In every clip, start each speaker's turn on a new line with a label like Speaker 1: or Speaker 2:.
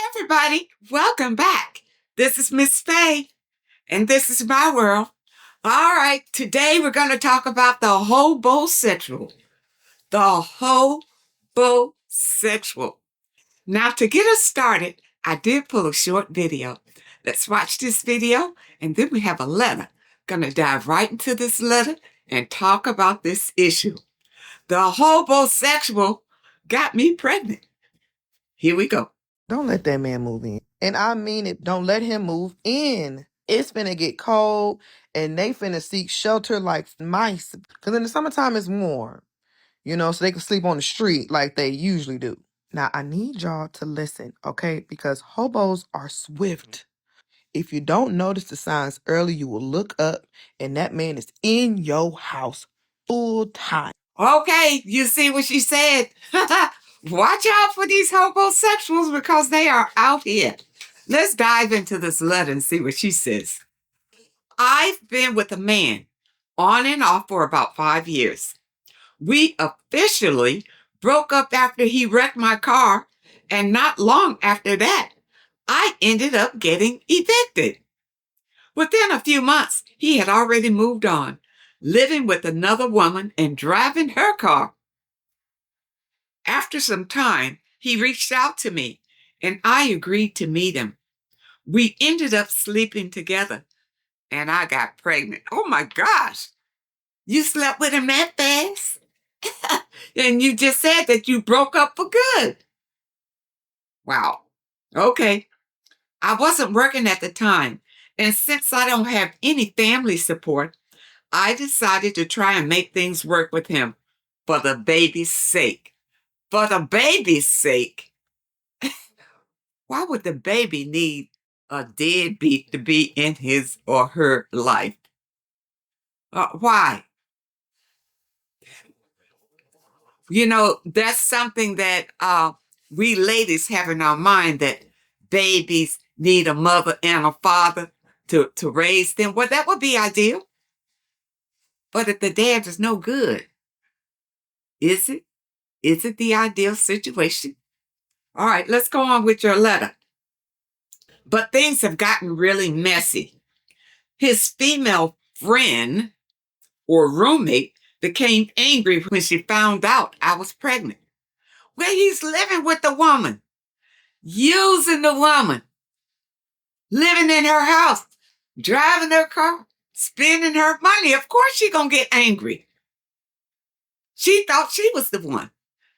Speaker 1: Everybody, welcome back. This is Miss Faye, and this is my world. All right, today we're going to talk about the hobosexual. The hobosexual. Now, to get us started, I did pull a short video. Let's watch this video, and then we have a letter. Gonna dive right into this letter and talk about this issue. The hobosexual got me pregnant. Here we go.
Speaker 2: Don't let that man move in. And I mean it. Don't let him move in. It's finna get cold and they finna seek shelter like mice. Because in the summertime it's warm, so they can sleep on the street like they usually do. Now, I need y'all to listen, okay? Because hobos are swift. If you don't notice the signs early, you will look up and that man is in your house full time.
Speaker 1: Okay, you see what she said. Watch out for these homosexuals because they are out here. Let's dive into this letter and see what she says. I've been with a man on and off for about 5 years. We officially broke up after he wrecked my car, and not long after that, I ended up getting evicted. Within a few months, he had already moved on, living with another woman and driving her car. After some time, he reached out to me, and I agreed to meet him. We ended up sleeping together, and I got pregnant. Oh my gosh! You slept with him that fast? And you just said that you broke up for good. Wow. Okay. I wasn't working at the time, and since I don't have any family support, I decided to try and make things work with him for the baby's sake. For the baby's sake. Why would the baby need a deadbeat to be in his or her life? Why? That's something that we ladies have in our mind, that babies need a mother and a father to raise them. Well, that would be ideal. But if the dad is no good, is it? Is it the ideal situation? All right, let's go on with your letter. But things have gotten really messy. His female friend or roommate became angry when she found out I was pregnant. Well, he's living with the woman, using the woman, living in her house, driving her car, spending her money. Of course she's going to get angry. She thought she was the one.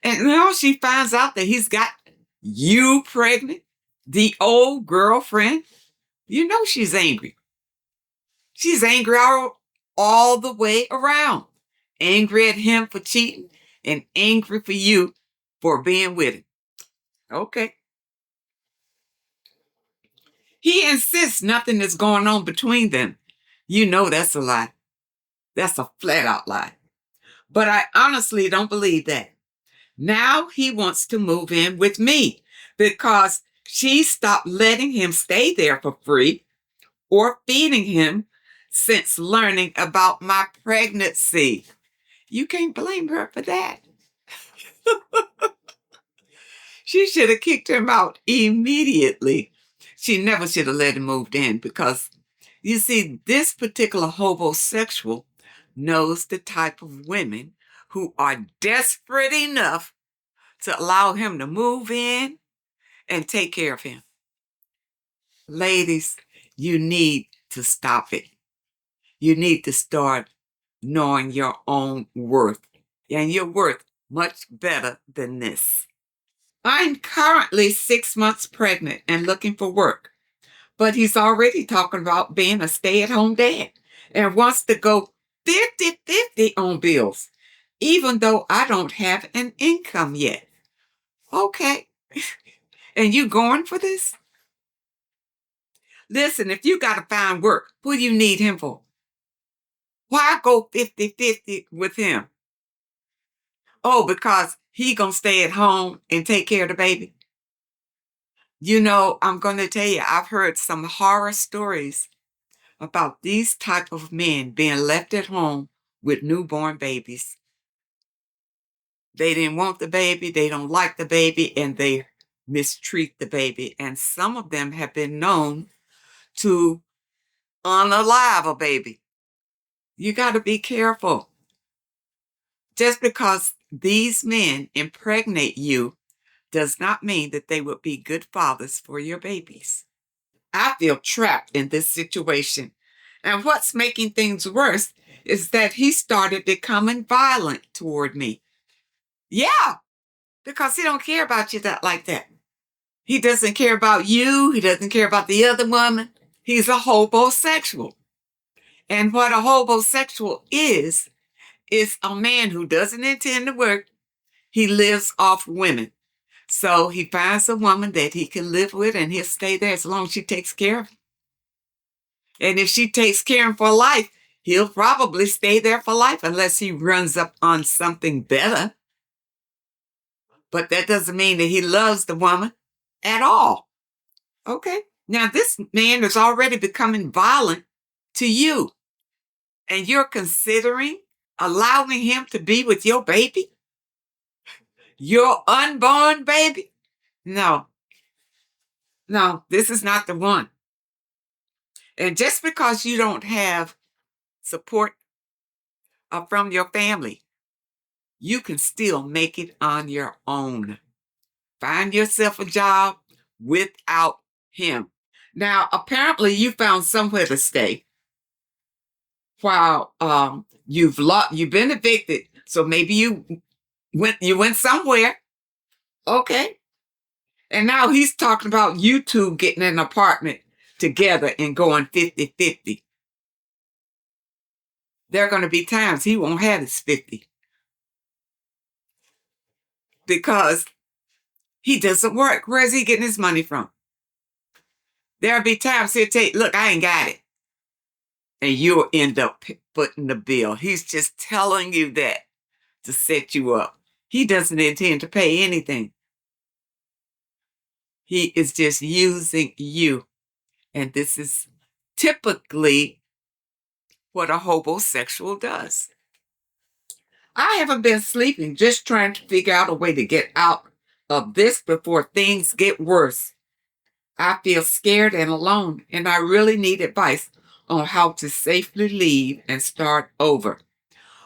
Speaker 1: And now she finds out that he's got you pregnant, the old girlfriend. You know she's angry. She's angry all the way around. Angry at him for cheating and angry for you for being with him. Okay. He insists nothing is going on between them. You know that's a lie. That's a flat out lie. But I honestly don't believe that. Now he wants to move in with me because she stopped letting him stay there for free or feeding him since learning about my pregnancy. You can't blame her for that. She should have kicked him out immediately. She never should have let him move in because, you see, this particular homosexual knows the type of women who are desperate enough to allow him to move in and take care of him. Ladies, you need to stop it. You need to start knowing your own worth. And you're worth much better than this. I'm currently 6 months pregnant and looking for work. But he's already talking about being a stay-at-home dad and wants to go 50-50 on bills, even though I don't have an income yet. Okay. And you going for this? Listen, if you got to find work, who do you need him for? Why go 50-50 with him? Oh, because he going to stay at home and take care of the baby? I'm going to tell you, I've heard some horror stories about these type of men being left at home with newborn babies. They didn't want the baby, they don't like the baby, and they mistreat the baby, and some of them have been known to unalive a baby. You got to be careful. Just because these men impregnate you does not mean that they will be good fathers for your babies. I feel trapped in this situation. And what's making things worse is that he started becoming violent toward me. Yeah, because he don't care about you like that. He doesn't care about you. He doesn't care about the other woman. He's a homosexual. And what a homosexual is a man who doesn't intend to work. He lives off women. So he finds a woman that he can live with, and he'll stay there as long as she takes care of him. And if she takes care of him for life, he'll probably stay there for life unless he runs up on something better. But that doesn't mean that he loves the woman at all. Okay? Now, this man is already becoming violent to you, and you're considering allowing him to be with your baby? Your unborn baby? No, this is not the one. And just because you don't have support from your family, you can still make it on your own. Find yourself a job without him. Now, apparently you found somewhere to stay while you've been evicted. So maybe you went somewhere. Okay. And now he's talking about you two getting an apartment together and going 50-50. There are going to be times he won't have his 50 because he doesn't work. Where's he getting his money from? There'll be times he'll take, look, I ain't got it. And you'll end up footing the bill. He's just telling you that to set you up. He doesn't intend to pay anything. He is just using you. And this is typically what a homosexual does. I haven't been sleeping, just trying to figure out a way to get out of this before things get worse. I feel scared and alone, and I really need advice on how to safely leave and start over.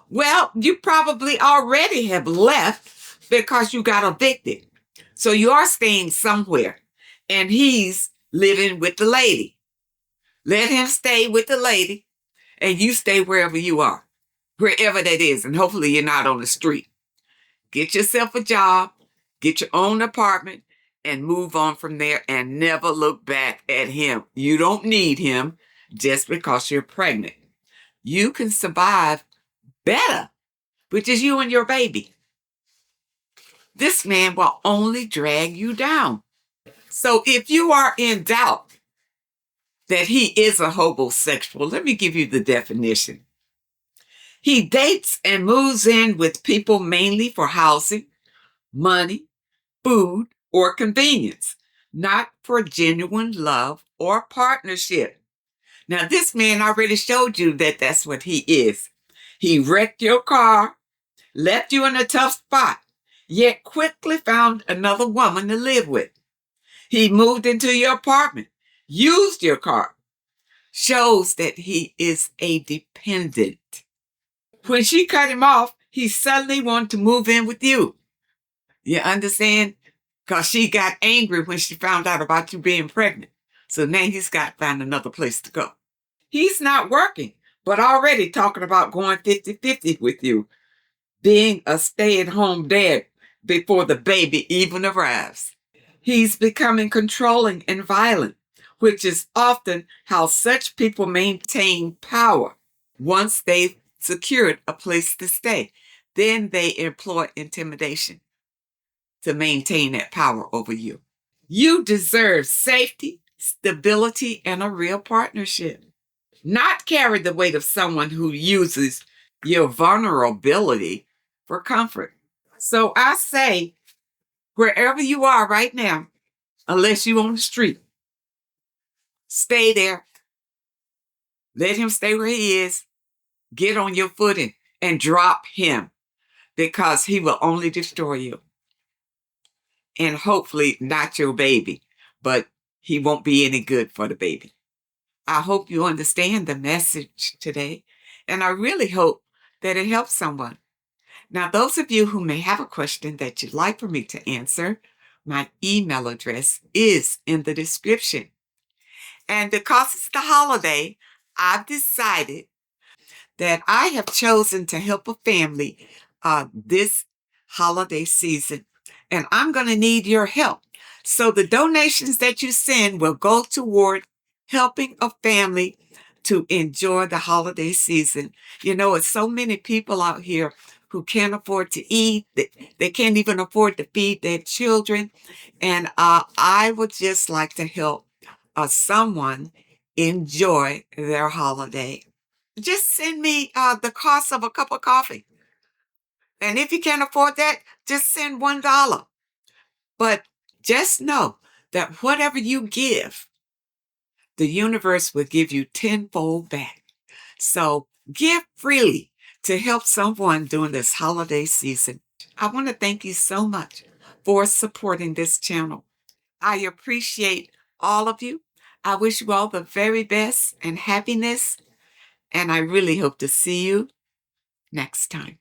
Speaker 1: Well, you probably already have left because you got evicted. So you are staying somewhere, and he's living with the lady. Let him stay with the lady, and you stay wherever you are, wherever that is, and hopefully you're not on the street. Get yourself a job, get your own apartment, and move on from there and never look back at him. You don't need him just because you're pregnant. You can survive better, which is you and your baby. This man will only drag you down. So if you are in doubt that he is a homosexual, let me give you the definition. He dates and moves in with people mainly for housing, money, food, or convenience, not for genuine love or partnership. Now, this man already showed you that that's what he is. He wrecked your car, left you in a tough spot, yet quickly found another woman to live with. He moved into your apartment, used your car, shows that he is a dependent. When she cut him off, he suddenly wanted to move in with you. You understand? Because she got angry when she found out about you being pregnant. So now he's got to find another place to go. He's not working, but already talking about going 50-50 with you, being a stay-at-home dad before the baby even arrives. He's becoming controlling and violent, which is often how such people maintain power. Once they've secured a place to stay, then they employ intimidation to maintain that power over you. You deserve safety, stability, and a real partnership. Not carry the weight of someone who uses your vulnerability for comfort. So I say, wherever you are right now, unless you're on the street, stay there. Let him stay where he is. Get on your footing and drop him because he will only destroy you. and hopefully not your baby, but he won't be any good for the baby. I hope you understand the message today, and I really hope that it helps someone. Now, those of you who may have a question that you'd like for me to answer, my email address is in the description. And because it's the holiday, I've decided that I have chosen to help a family this holiday season. And I'm going to need your help. So the donations that you send will go toward helping a family to enjoy the holiday season. You know, it's so many people out here who can't afford to eat. They can't even afford to feed their children. And I would just like to help someone enjoy their holiday. Just send me the cost of a cup of coffee. And if you can't afford that, just send $1. But just know that whatever you give, the universe will give you tenfold back. So give freely to help someone during this holiday season. I want to thank you so much for supporting this channel. I appreciate all of you. I wish you all the very best and happiness. And I really hope to see you next time.